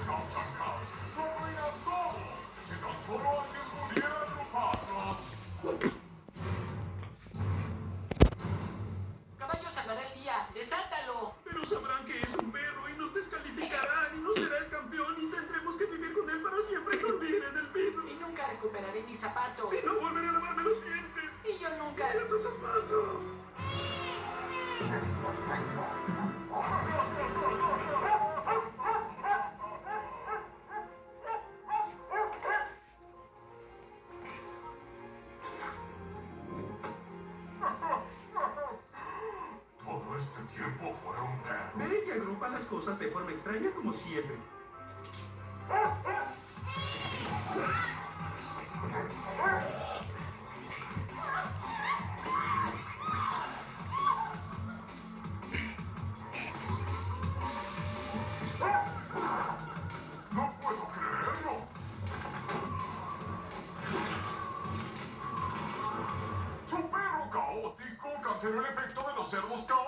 causan caos, destruirán todo. Si tan solo alguien pudiera agruparnos. Caballo salvará el día. ¡Desátalo! Pero sabrán que es un perro y nos descalificarán y no será el campeón y tendremos que vivir con él para siempre con Mira en el piso. Y nunca recuperaré mis zapatos. Y no volveré a lavarme los dientes. Y yo nunca. ¡Mira tu zapato! Todo este tiempo fue un perro. Ve que agrupa las cosas de forma extraña como siempre. No puedo creerlo. Su perro caótico canceló el efecto de los cerdos caóticos.